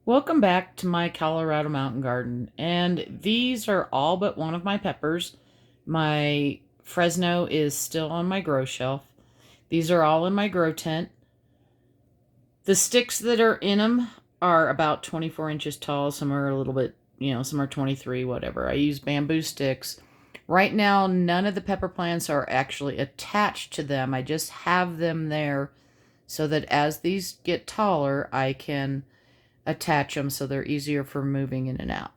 Welcome back to my Colorado mountain garden, and these are all but one of my peppers. My Fresno is still on my grow shelf. These are all in my grow tent. The sticks that are in them are about 24 inches tall. Some are a little bit, some are 23, whatever. I use bamboo sticks. Right now, none of the pepper plants are actually attached to them. I just have them there so that as these get taller, I can attach them so they're easier for moving in and out.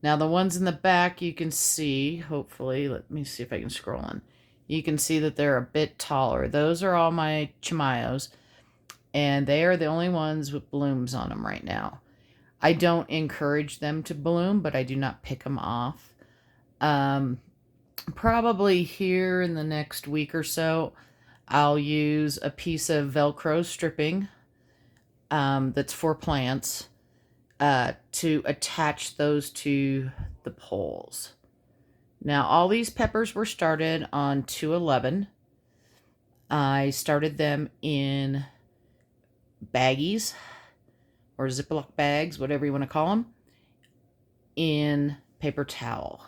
Now the ones in the back you can see, hopefully, let me see if I can scroll in. You can see that they're a bit taller. Those are all my chimayos, and they are the only ones with blooms on them right now. I don't encourage them to bloom, but I do not pick them off. Probably here in the next week or so, I'll use a piece of Velcro stripping that's for plants to attach those to the poles. Now, all these peppers were started on 211. I started them in baggies or Ziploc bags, whatever you want to call them, in paper towel.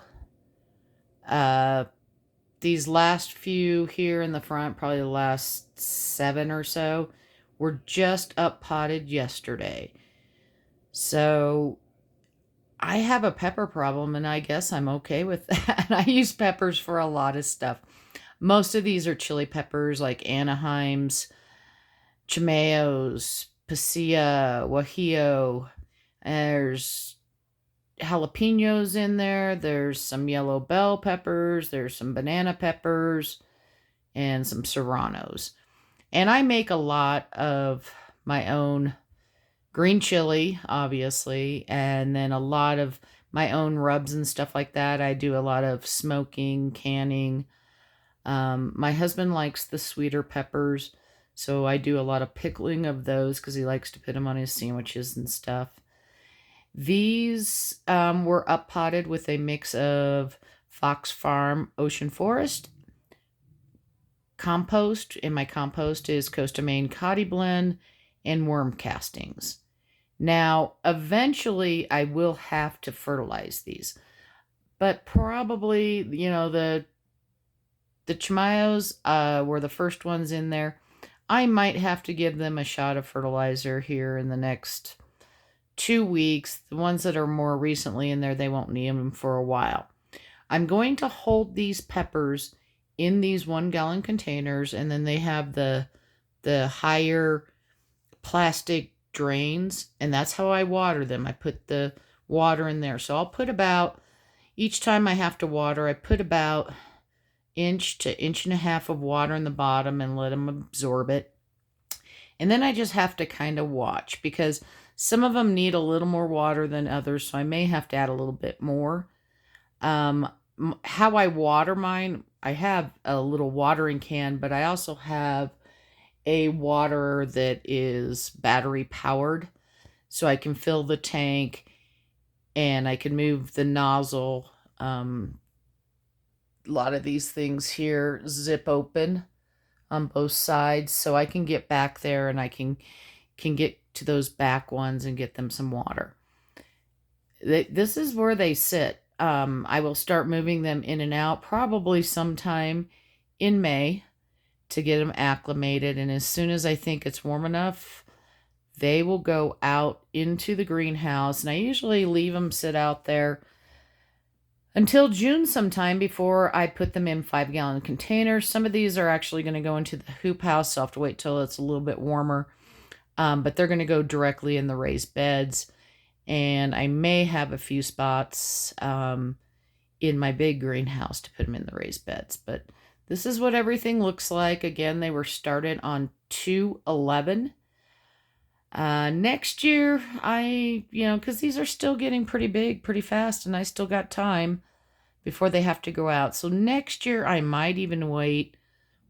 These last few here in the front, probably the last 7 or so, were just up potted yesterday. So I have a pepper problem, and I guess I'm okay with that. I use peppers for a lot of stuff. Most of these are chili peppers like Anaheim's, Chimayos, Pasilla, Guajillo. There's jalapenos in there. There's some yellow bell peppers. There's some banana peppers and some serranos. And I make a lot of my own green chili, obviously, and then a lot of my own rubs and stuff like that. I do a lot of smoking, canning. My husband likes the sweeter peppers, so I do a lot of pickling of those because he likes to put them on his sandwiches and stuff. These were up potted with a mix of Fox Farm Ocean Forest compost, and my compost is Coast of Maine Coddy Blend and worm castings. Now, eventually, I will have to fertilize these, but probably, the chimayos were the first ones in there. I might have to give them a shot of fertilizer here in the next 2 weeks. The ones that are more recently in there, they won't need them for a while. I'm going to hold these peppers in these 1-gallon containers, and then they have the higher plastic drains, and that's how I water them. I put the water in there. So I'll put about, each time I have to water, I put about inch to inch and a half of water in the bottom and let them absorb it. And then I just have to kind of watch, because some of them need a little more water than others, so I may have to add a little bit more. How I water mine, I have a little watering can, but I also have a water that is battery powered, so I can fill the tank and I can move the nozzle. A lot of these things here zip open on both sides, so I can get back there and I can get to those back ones and get them some water. This is where they sit. I will start moving them in and out probably sometime in May to get them acclimated, and as soon as I think it's warm enough, they will go out into the greenhouse, and I usually leave them sit out there until June sometime before I put them in 5-gallon containers. Some of these are actually going to go into the hoop house, so I'll have to wait till it's a little bit warmer, but they're going to go directly in the raised beds, and I may have a few spots in my big greenhouse to put them in the raised beds, but this is what everything looks like. Again, they were started on 2/11. Next year, because these are still getting pretty big pretty fast, and I still got time before they have to go out. So next year, I might even wait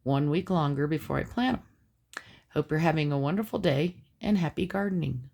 1 week longer before I plant them. Hope you're having a wonderful day, and happy gardening.